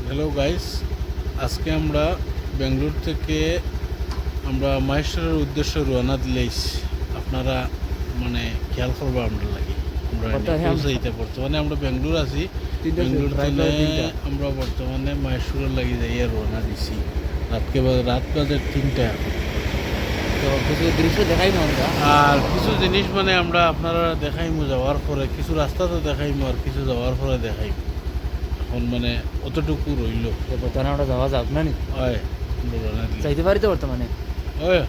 Hello guys, আজকে আমরা বেঙ্গলোর থেকে আমরা মাহেশ্বরের উদ্দেশ্যে রওনা দিলেইস। আপনারা মানে খেয়াল করবো আমরা লাগি আমরা পৌঁছাইতে বর্তমানে আমরা বেঙ্গলোর আছি। বেঙ্গলোর থেকে আমরা বর্তমানে মাহেশ্বরের লাগি যাইয়া রওনা দিছি। রাত বাজে 3টা। তো কিছু দৃশ্য দেখাইবো আমরা। আর কিছু জিনিস মানে আমরা আপনারা দেখাইমু যাওয়ার পরে, কিছু রাস্তা তো দেখাইমু আর কিছু যাওয়ার পরে দেখাইমু। এখন মানে অতটুকু রইল। বর্তমানে আমরা যাওয়া যাক না নি হয় রওনা দিলে চাইতে পারি তো বর্তমানে। ওই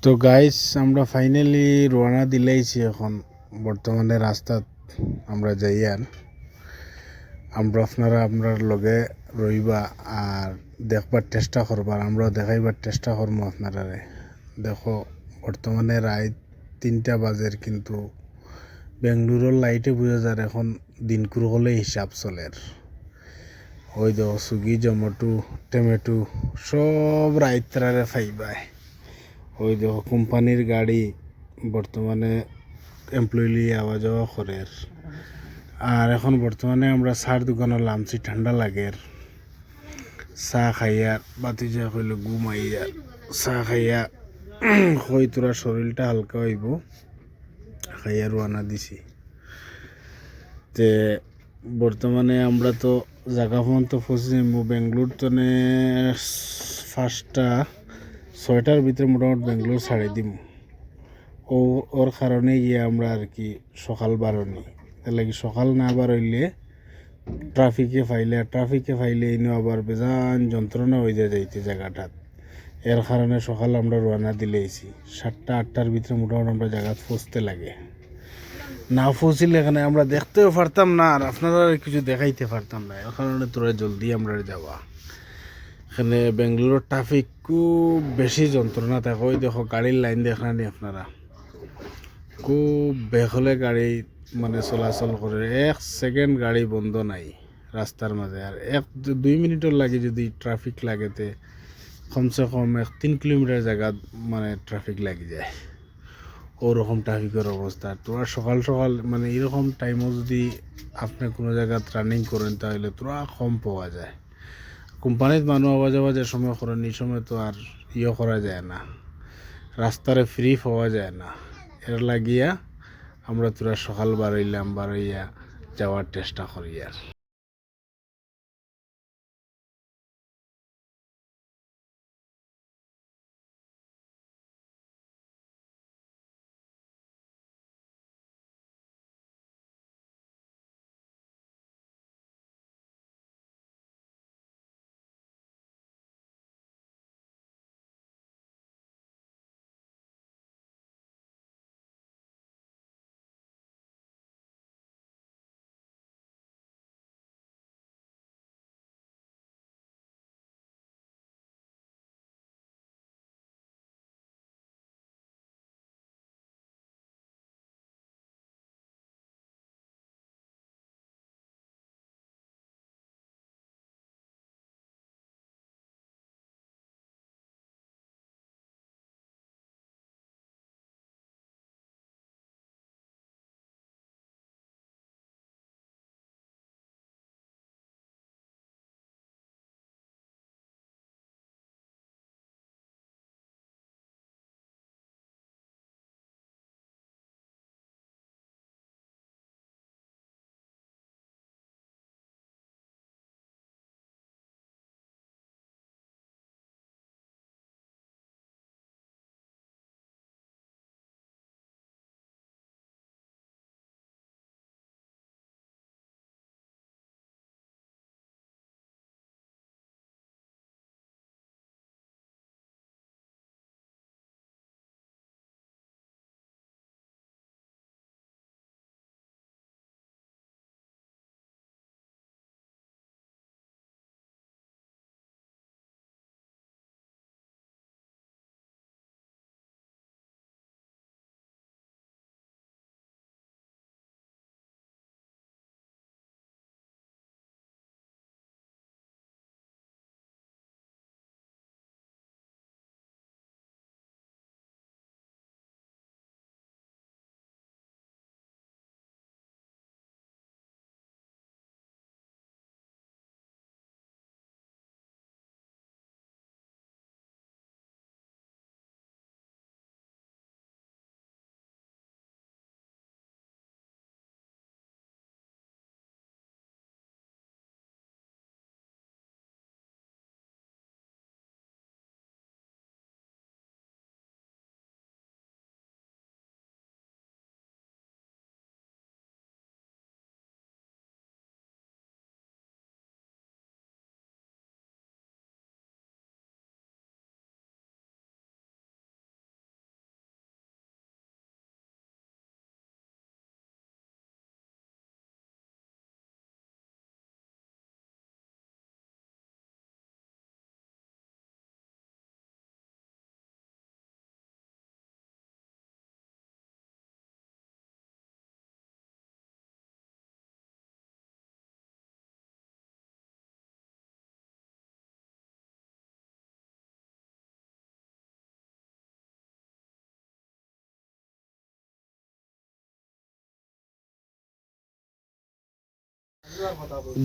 তো গাইস, আমরা ফাইনালি রওনা দিলেইছি। এখন বর্তমানে রাস্তাত আমরা যাই আর আমরা আপনার লগে রইবা আর দেখবার চেষ্টা করবার, আমরা দেখাইবার চেষ্টা করবো আপনারা। দেখো বর্তমানে রাত 3টা বাজের, কিন্তু বেঙ্গলুরুর লাইটে বোঝা যায় এখন দিনকুর হলে হিসাব চলের। ওই দেখো সুইগি, জোম্যাটো, টমেটো সব রাইতরারে ফাইবায়। ওই দেখো কোম্পানির গাড়ি বর্তমানে এমপ্লয়ি আওয়া যাওয়া করে। আর এখন বর্তমানে আমরা চার দোকানে লামছি, ঠান্ডা লাগের। চাহ খাইয়ার বাতি যা কইল ঘুমাইয়ার চাহ খাইয়া কই তোরা শরীরটা হালকা হইব খাইয়া রওনা দিছি। তে বর্তমানে আমরা তো জায়গা পর্যন্ত পৌঁছে বেঙ্গলোর তো 5টা 6টার ভিতরে মোটামুটি বেঙ্গলোর ছাড়ি দিম। ওর কারণে গিয়ে আমরা আর কি সকাল বারোনি, তার লাগে সকাল না বারইলে ট্রাফিকে ফাইলে এনে আবার বেজান যন্ত্রণা হয়ে যায় যাইতে জায়গাটাত। এর কারণে সকাল আমরা রওনা দিলেইছি। 7টা 8টার ভিতরে মোটামুটি আমরা জায়গা পৌঁছতে লাগে। না পৌঁছিলে এখানে আমরা দেখতেও পারতাম না আর আপনারা কিছু দেখাইতে পারতাম না। এর কারণে তোরা জলদি আমরা যাওয়া। এখানে বেঙ্গলোরের ট্রাফিক খুব বেশি যন্ত্রণা থাকে। ওই দেখো গাড়ির লাইন দেখানি আপনারা, খুব বেহলে গাড়ি মানে চলাচল করে। 1 সেকেন্ড গাড়ি বন্ধ নাই রাস্তার মাঝে। আর 1-2 মিনিটের লাগে যদি ট্রাফিক লাগেতে কমসে কম 3 কিলোমিটার জায়গা মানে ট্রাফিক লাগি যায়। ওরকম ট্রাফিকের অবস্থা। তোরা সকাল সকাল মানে এরকম টাইমও যদি আপনি কোনো জায়গা রানিং করেন তাহলে তোরা কম পাওয়া যায়। কোম্পানির মানুষ আওয়া যাওয়া যে সময় করেন এই সময় তো আর করা যায় না, রাস্তারে ফ্রি পাওয়া যায় না। এর লাগিয়া আমরা তোরা সকাল বাড়াইয়া যাওয়ার চেষ্টা করি আর।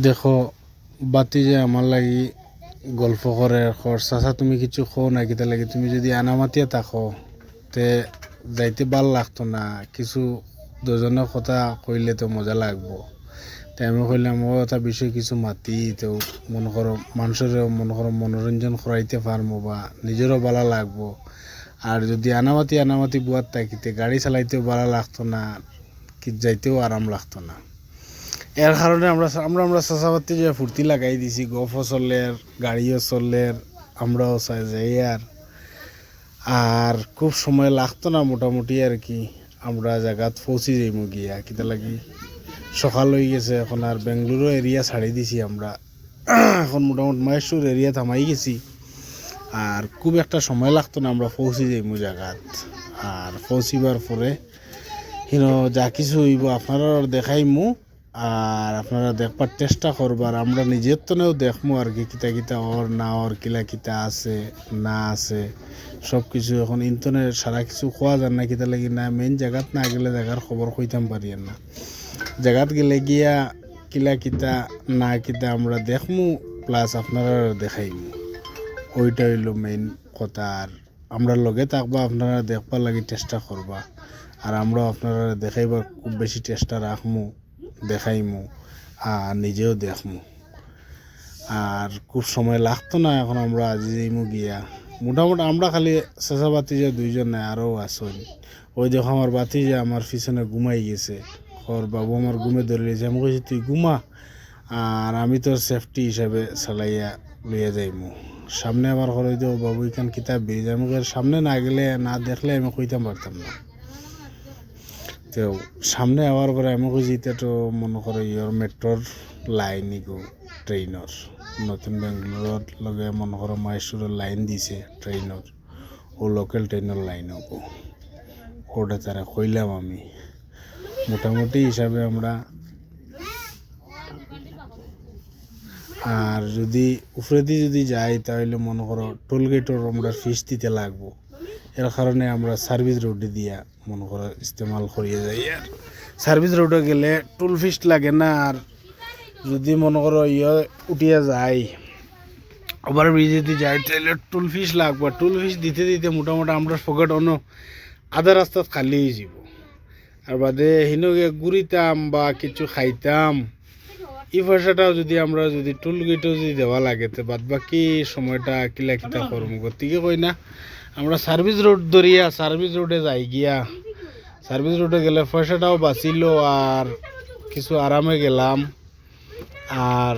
দেখো বাতি যে আমার লাগি গল্প করে চাচা তুমি কিছু খো না কিতা লাগি তুমি যদি আনামাতিয়া থাকো তে যাইতে ভাল লাগতো না কিছু দুজনের কথা কইলে তো মজা লাগবো তাই আমি কইলাম ও এটা বিষয় কিছু মাতি তো মনে করো মানুষের মনে করো মনোরঞ্জন করাইতে পারবো বা নিজেরও ভালো লাগবো আর যদি আনামাতি বুয়ার থাকিতে গাড়ি চালাইতেও ভালো লাগতো না কি যাইতেও আরাম লাগতো না এর কারণে আমরা চাচাপাতি যে ফুর্তি লাগাই দিছি গফও চলের গাড়িও চলের আমরাও চাই যাই আর খুব সময় লাগতো না মোটামুটি আর কি আমরা জায়গাত পৌঁছি যাইমু গিয়া কিতা লাগি সকাল হয়ে গেছে এখন আর বেঙ্গলুরু এরিয়া ছাড়ি দিছি আমরা এখন মোটামুটি মহেশপুর এরিয়া থামাই গেছি আর খুব একটা সময় লাগতো না আমরা পৌঁছি যাইমু জায়গাত আর পৌঁছিবার পরে যা কিছু হইব আপনারা দেখাইমু আর আপনারা দেখবার চেষ্টা করবার আমরা নিজের তনেও দেখমু আর কি কিতা কিতা ওর না ওর কিলা কিতা আছে না আছে সব কিছু এখন ইন্টারনেট সারা কিছু খোয়া যান না কিতা লাগি না মেইন জায়গাত না গেলে জায়গার খবর কইতাম পারি না জায়গাত গেলে গিয়া কিলা কিতা না কিতা আমরা দেখমু প্লাস আপনারা দেখাইমু ওইটা হইল মেইন কথা আর আমরা লগে থাকবা আপনারা দেখবার লাগি চেষ্টা করবা আর আমরা আপনারা দেখাইবার খুব বেশি চেষ্টা রাখমু দেখাইমু আর নিজেও দেখমু আর খুব সময় লাগতো না এখন আমরা আজি যাইমু গিয়া মোটামুটি আমরা খালি চেঁচা বাতি যে দুইজন নাই আরও আসুন ওই দেখো আমার বাতি যে আমার পিছনে ঘুমাই গেছে ওর বাবু আমার ঘুমে ধরে লিয়েছে আমি কইছি তুই ঘুমা আর আমি তোর সেফটি হিসাবে চালাইয়া লইয়া যাইমু সামনে আবার করে দিও বাবু এখান কিতাব বেরিয়ে আমি সামনে না গেলে না দেখলে আমি কইতাম পারতাম না তো সামনে আবার পরে আমি কইছি এটা তো মনে করো ইয়র মেট্রোর লাইন গো ট্রেইনর নতুন বেঙ্গলোর লগে মনে করো মহেশপুরের লাইন দিছে ট্রেইনর ও লোকাল ট্রেনের লাইন গো ওটা তারা কইলাম আমি মোটামুটি হিসাবে আমরা আর যদি উপরেদি যদি যাই তাহলে মনে করো টোলগেটর আমরা ফিস দিতে লাগবো এর কারণে আমরা সার্ভিস রোডে দিয়া মনে করো ইস্তেমাল করিয়ে যাই আর সার্ভিস রোডে গেলে টোল ফিস লাগে না আর যদি মনে করো উঠিয়া যায় ওভার ব্রিজ যদি যাই তাহলে টোল ফিস লাগবে টোল ফিস দিতে দিতে মোটামুটি আমরা পকেট অন্য আধা রাস্তাত খালি হয়ে যাব আর বাদে হিনকে ঘুরিতাম বা কিছু খাইতাম এই পয়সাটাও যদি আমরা যদি টোল গেটও যদি দেওয়া লাগে তো বাদ বাকি সময়টা কিলা কিতা করবো গতিকে কই না আমরা সার্ভিস রোড ধরিয়া সার্ভিস রোডে যাই গিয়া সার্ভিস রোডে গেলে পয়সাটাও বাঁচিল আর কিছু আরামে গেলাম আর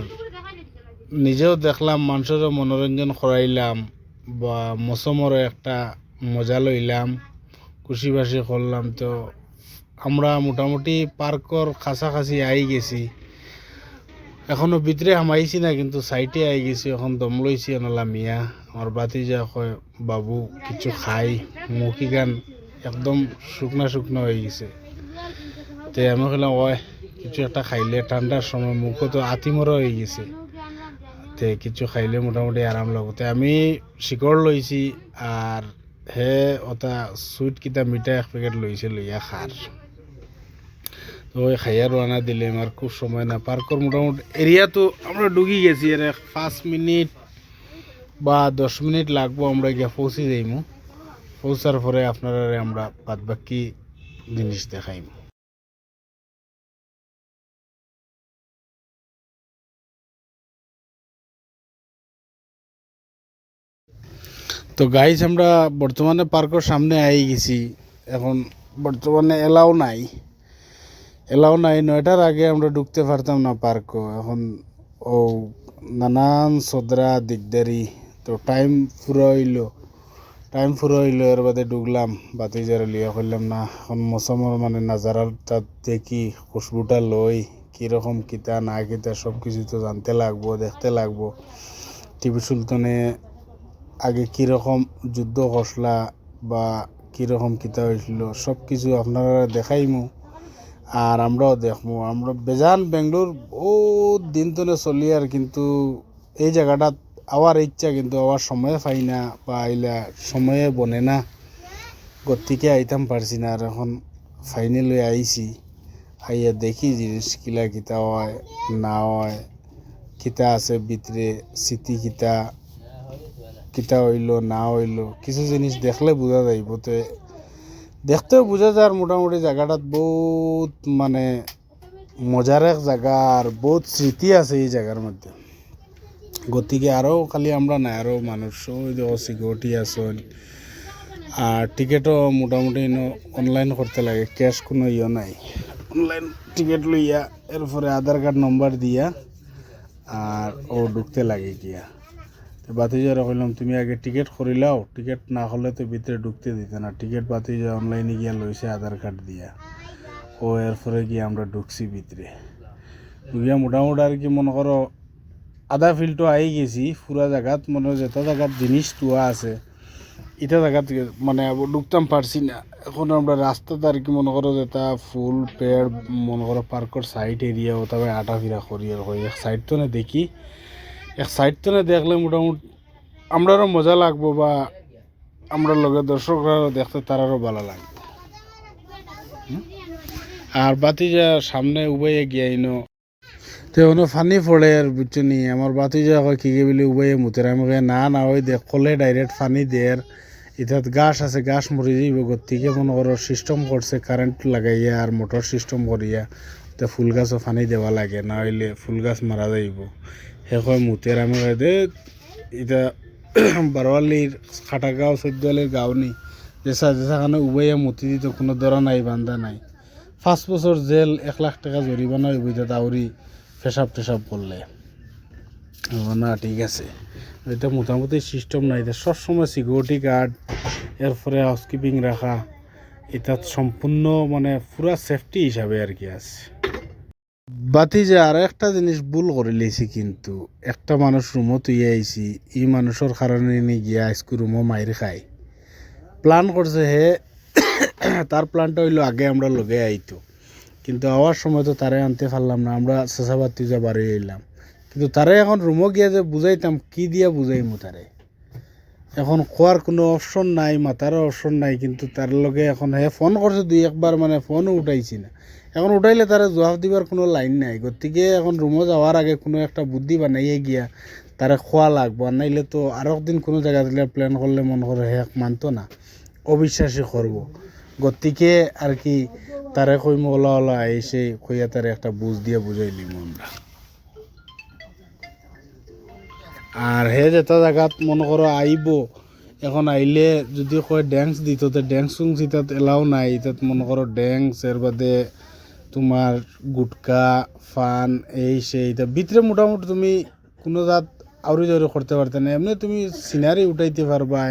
নিজেও দেখলাম মানুষেরও মনোরঞ্জন করাইলাম বা মৌসুমেরও একটা মজা লইলাম খুশিবাসি করলাম তো আমরা মোটামুটি পার্কর কাছাকাছি আই গেছি এখনো ভিতরে হামাইছি না কিন্তু সাইটে আই গেছি এখন দম লইছি এনলা মিয়া আমার বাতি যা কয় বাবু কিছু খাই মুখি গান একদম শুকনা শুকনো হয়ে গেছে তো আমি কইলাম ওই কিছু একটা খাইলে ঠান্ডার সময় মুখও তো আতিমরা হয়ে গেছে তে কিছু খাইলে মোটামুটি আরাম লাগতে আমি শিকড় লইছি আর হে ওটা সুইট কিতা মিঠা এক প্যাকেট লইছে লইয়া খার তো ওই খাইয়া রানা দিলে আমার খুব সময় না পার্কর মোটামুটি এরিয়া তো আমরা ঢুকি গেছি আর 5 মিনিট বা 10 মিনিট লাগবো আমরা গিয়ে পৌঁছে যাইমু পৌঁছার পরে আপনারা আমরা বাদ বাকি জিনিস দেখাইমু তো গাইস আমরা বর্তমানে পার্কের সামনে আই গেছি এখন বর্তমানে এলাও নাই 9টার আগে আমরা ঢুকতে পারতাম না পার্কও এখন ও নানান সদরা দিকদারি তো টাইম পুরো হইলো এর বাদে ঢুকলাম বাতি যারা লিয়া করলাম না এখন মৌসুমের মানে নাজারাটা দেখি খুশবুটা লই কীরকম কিতা না কিতা সব কিছু তো জানতে লাগবো দেখতে লাগবো টিপু সুলতানে আগে কীরকম যুদ্ধ করলা বা কীরকম কিতা হয়েছিল সব কিছু আপনারা দেখাইমু আর আমরাও দেখবো আমরা বেজান বেঙ্গলোর বহুত দিন ধরে চলি আর কিন্তু এই জায়গাটা আওয়ার ইচ্ছা কিন্তু আওয়ার সময় পাই না বা আইলা সময়ে বনে না গতিকে আইতাম পারছি না আর এখন ফাইনালি আইছি আইয়া দেখি জিনিস কিলা কিতা হয় না হয়, কিতা আছে ভিতরে, স্মৃতি কিতা কিতা হইল না হইল, কিছু জিনিস দেখলে বোঝা যাইব। তো দেখতেও বোঝা যায় আর মোটামুটি জায়গাটাত বহুত মানে মজার এক জায়গা আর বহুত স্মৃতি আছে এই জায়গার মধ্যে। গতিকে আরও খালি আমরা নাই, আরও মানুষ ওই যে সিকিউরিটি আসন। আর টিকিটও মোটামুটি অনলাইন করতে লাগে, ক্যাশ কোনো ইয়ে নাই। অনলাইন টিকিট লইয়া এরপরে আধার কার্ড নম্বর দিয়া আর ও ঢুকতে লাগে গিয়া। তো বাতিজারা কইলাম তুমি আগে টিকিট করিলাও, টিকিট না হলে তো ভিতরে ঢুকতে দিতে না। টিকিট বাতিজা অনলাইনে গিয়া লইছে আধার কার্ড দিয়া। ও এরপরে গিয়ে আমরা ঢুকছি ভিতরে। গিয়া মোটামুটি আর কি মনে করো আধা ফিল্ডও আই গেছি। পুরা জায়গাত মনে হয় যেটা জায়গাত জিনিস তোয়া আছে এটা জায়গাত মানে ঢুকতাম পারছি না। এখন আমরা রাস্তাতে আর কি মনে করো যেটা ফুল পেড় মনে করো পার্কর সাইড এরিয়া ও তবে আটাফিরা করি আর হয় এক সাইড তো না দেখি, এক সাইড তো না দেখলে মোটামুটি আমরারও মজা লাগবো বা আমরা লগে দর্শকরাও দেখতে তারারও ভালো লাগবে। আর বাতিজা সামনে উবাইয়ে গিয়াইনো তো ono ফানি পড়ে আর বুঝছো নি আমার বাতিজা কয় কি বলে উবাইয়ে মুতের, আমি কই না না ওই দেখ কলে ডাইরেক্ট ফানি দের এটাত গাছ আছে, গাছ মরে যাইব। গতিকে মনে করো সিস্টেম করছে কারেন্ট লাগাইয়া আর মোটর সিস্টেম করিয়া তো ফুল গাছও ফানি দেওয়া লাগে, না হইলে ফুল গাছ মারা যাইব। সে কয় মুতের, আমি কই দে এটা বারোয়ালির খাটাগাঁও চৈদ্যআলির গাঁও নি যেসা যেখানে উবাইয়া মুতি দিত, কোনো ধরা নাই বান্ধা নাই। 5 বছর জেল, 1 লাখ টাকা জরিমানা হইব এটা তাওরি পেশাব টেশাব করলে। না ঠিক আছে, এটা মোটামুটি সিস্টেম নাই, এটা সবসময় সিকিউরিটি গার্ড এরপরে হাউসকিপিং রাখা, এটা সম্পূর্ণ মানে পুরা সেফটি হিসাবে আর কি আছে। বাতি যে আর একটা জিনিস ভুল করে লিয়েছি, কিন্তু একটা মানুষ রুমও তুই আইছি, ই মানুষের কারণে নিয়ে গিয়া আজকে রুমও মাইর খায়। প্ল্যান করছে হে, তার প্ল্যানটা হইলো আগে আমরা লগে আইতো, কিন্তু আওয়ার সময় তো তারে আনতে পারলাম না, আমরা চেঁচাবাতি যা বাড়ি এলাম। কিন্তু তারে এখন রুমও গিয়া যে বুঝাইতাম, কি দিয়া বুঝাইমু তারে, এখন খোয়ার কোনো অপশন নাই, মাথারও অপশন নাই। কিন্তু তার লগে এখন হে ফোন করছে 2-1 বার, মানে ফোনও উঠাইছি না। এখন উঠাইলে তারা জবাব দিবার কোনো লাইন নাই। গতিকে এখন রুমও যাওয়ার আগে কোনো একটা বুদ্ধি বানাইয়ে গিয়া তারা খোয়া লাগবো, আর নাইলে তো আর একদিন কোনো জায়গা দিলে প্ল্যান করলে মনে করে হে মানতো না, অবিশ্বাসী করব। গতিকে আর কি তারে কইম ওলা ওলা এসে কইয়া তারে একটা বুঝ দিয়ে বুঝাইলিম আমরা। আর হে যেটা জায়গাত মনে করো আইব, এখন আইলে যদি কয় ড্যান্স দিত, তো ড্যান্স সুংস ইতাত এলাও নাই। ইতাত মনে করো ড্যান্স এর বাদে তোমার গুটকা ফান এই সেই ইতা ভিতরে মোটামুটি তুমি কোনো জাত আউরি জাউরি করতে পারতে না। এমনি তুমি সিনারি উঠাইতে পারবা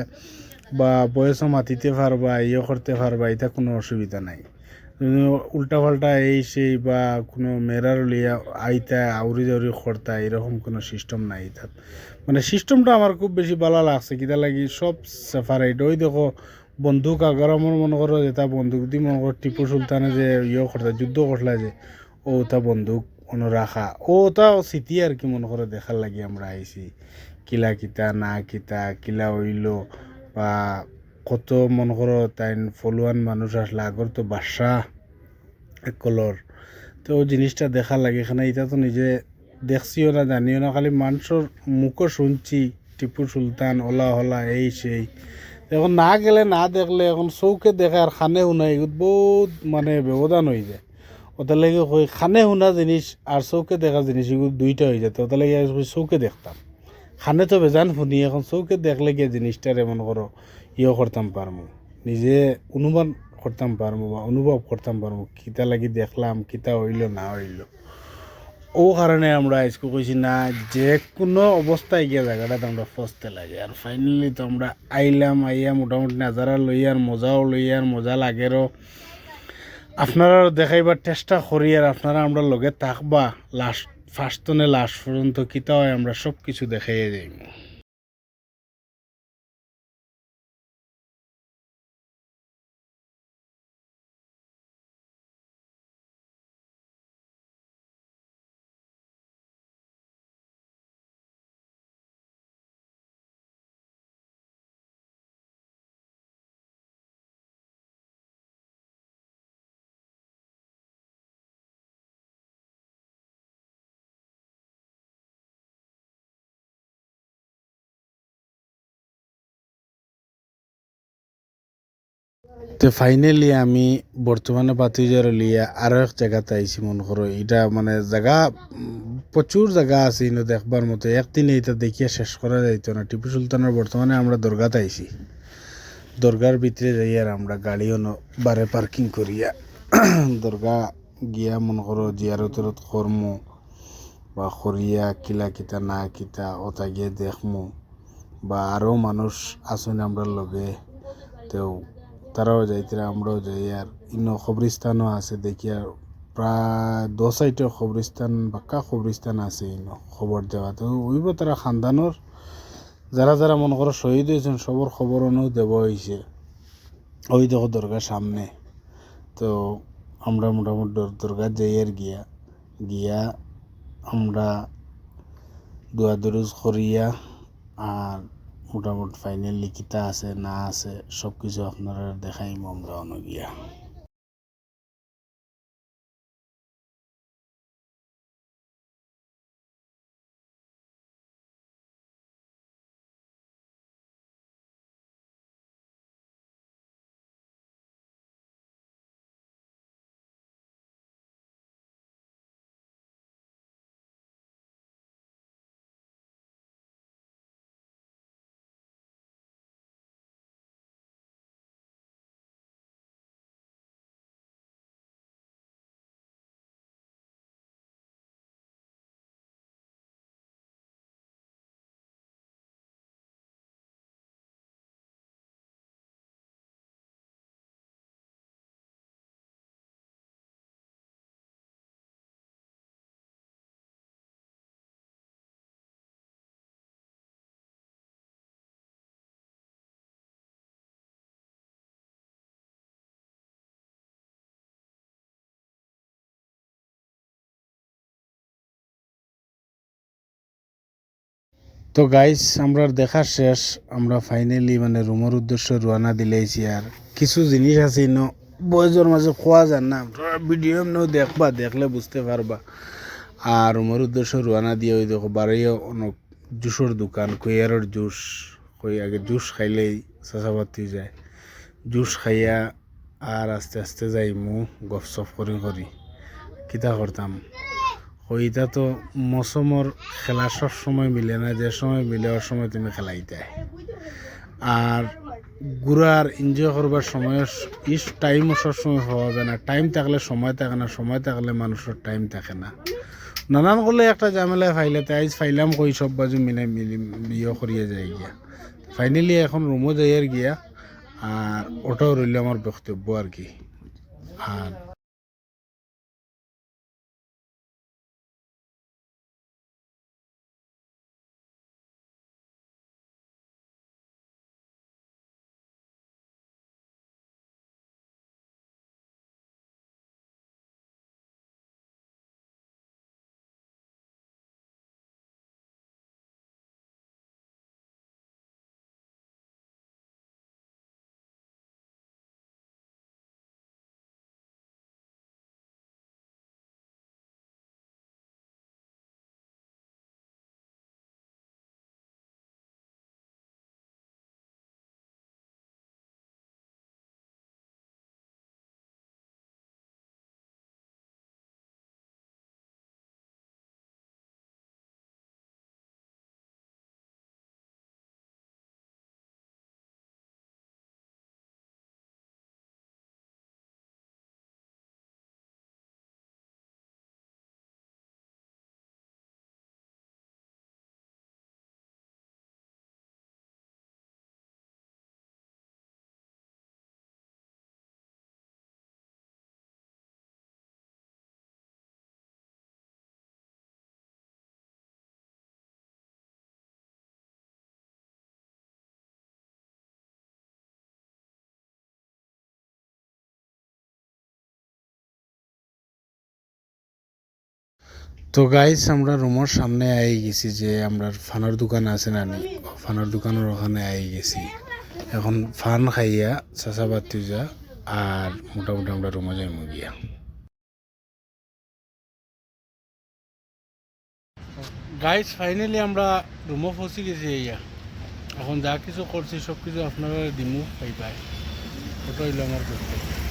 বা বয়সও মাতিতে পারবা, ইয়ে করতে পারবা, এটা কোনো অসুবিধা নাই। উল্টা পাল্টা এই সেই বা কোনো মেরার লিয়া আইতা আউরি জাউরি করতা এরকম কোনো সিস্টেম নাই তাত। মানে সিস্টেমটা আমার খুব বেশি ভালো লাগছে, কিতা লাগি সব সেপারেট। ওই দেখো বন্দুক আগার আমার মনে করো যেটা বন্দুক দিয়ে মনে করো টিপু সুলতানে যে ইয়ে করতা যুদ্ধ করলা যে ও তা বন্দুক কোনো রাখা, ও তা স্মৃতি আর কি মনে করো দেখার লাগি আমরা আইছি। কিলা কিতা না কিতা কিলা হইল বা কত মনে করো তাই ফলোয়ান মানুষ আসলে আগর তো বাদশা কলর, তো ও জিনিসটা দেখার লাগে এখানে। এটা তো নিজে দেখছিও না জানিও না, খালি মানুষের মুখও শুনছি টিপু সুলতান ওলা হলা এই সেই। এখন না গেলে না দেখলে এখন চৌকে দেখে আর খানে শুনা এগুলো বহুত মানে ব্যবধান হয়ে যায়। ওটার লাগে কই খানে শুনা জিনিস আর চৌকে দেখা জিনিস এগুলো দুইটা হয়ে যেত। ওটার লাগে চৌকে দেখতাম, খানে তো বেজান শুনি, এখন চৌকে দেখলে গিয়ে জিনিসটার এমন করো ইয়ে করতাম পারমু, নিজে অনুমান করতাম পারমু বা অনুভব করতাম পারমু কিতা লাগি দেখলাম, কিতা হইল না হইল। ও কারণে আমরা আজকে কইছি না যে কোনো অবস্থায় গিয়ে জায়গাটাতে আমরা ফসতে লাগে। আর ফাইনালি তো আমরা আইলাম, আইয়া মোটামুটি নাজারা লইয়ার মজাও লইয়ার মজা লাগেরও আপনারা দেখাইবার চেষ্টা করি। আর আপনারা আমরা লগে থাকবা লাস্ট ফার্স্ট তনে লাস্ট পর্যন্ত, কিতা হয় আমরা সব কিছু দেখাইয়ে যাই। তো ফাইনালি আমি বর্তমানে বাতিজার লিয়া আরো এক জায়গাতে আইছি মনে করো এটা মানে জায়গা প্রচুর জায়গা আছে ইনো দেখবার মতো একদিনে এটা দেখিয়া শেষ করা যাইতো না। টিপু সুলতানের বর্তমানে আমরা দরগাতে আইছি, দরগার ভিতরে যাই আর আমরা গাড়িও বারে পার্কিং করিয়া দরগা গিয়া মনে করো জিয়ারত কর্ম বা করিয়া কিলা কিতা না কিতা ওটা গিয়ে দেখমু বা আরও মানুষ আসুন আমরা লগে তেও তারাও যাইতে আমরাও যাই। আর ইনো খবরিস্তানও আছে দেখি আর প্রায় 10 খবরিস্তান বাক্কা খবরিস্তান আছে ইনো খবর দেওয়া তো ওইব তারা খানদানোর যারা যারা মনে করো শহীদ হয়েছেন সবর খবর অনু দেওয়া হয়েছে। ওই দেখো দরগার সামনে তো আমরা মোটামুটি দরগার যাই আর গিয়া গিয়া আমরা দোয়া দরুজ করিয়া আর মোটামুটি ফাইনালি কিতা আছে না আছে সব কিছু আপনারা দেখাইম আমরা অনগিয়া। তো গাইস আমরা দেখা শেষ, আমরা ফাইনালি মানে রুমের উদ্দেশ্যে রওনা দিলেইছি। আর কিছু জিনিস আছে ইনো বয়সের মাঝে খোয়া যান না, ভিডিও এমনিও দেখবা, দেখলে বুঝতে পারবা। আর রুমের উদ্দেশ্যে রওনা দিয়ে ওই দেখো বাড়িও অনেক জুসের দোকান, কুইয়ারের জুস, কই আগে জুস খাইলেই চাচাবাতি যায়, জুস খাইয়া আর আস্তে আস্তে যাইমু গপসপ করি করি কিতা করতাম। ওইটা তো মৌসুমর খেলা সব সময় মিলে না, যে সময় মিলে ওর সময় তুমি খেলাইতে। আর ঘুরার এনজয় করবার সময় টাইমও সবসময় পাওয়া যায় না, টাইম থাকলে সময় থাকে না, সময় থাকলে মানুষের টাইম থাকে না, নানান করলে একটা ঝামেলায় ফাইলে তাই ফাইলাম কই সব বাজু মিলে মিলি ইয়ে করিয়ে যায় গিয়া। ফাইনালি এখন রুমও যাই আর গিয়া, আর ওটাও রইল আমার বক্তব্য আর কি। আর তো গাইস আমরা রুমের সামনে আই গেছি, যে আমরা ফানের দোকান আছে না নি, ফানের দোকানের ওখানে আই গেছি। এখন ফান খাইয়া চাচা বাতি যা আর মোটামুটি আমরা রুমে যাই গিয়া। গাইস ফাইনালি আমরা রুমে পৌঁছে গেছি। এখন যা কিছু করছি সব কিছু আপনারা দিমু পাই পাই। ওটা হইলো আমার দোস্ত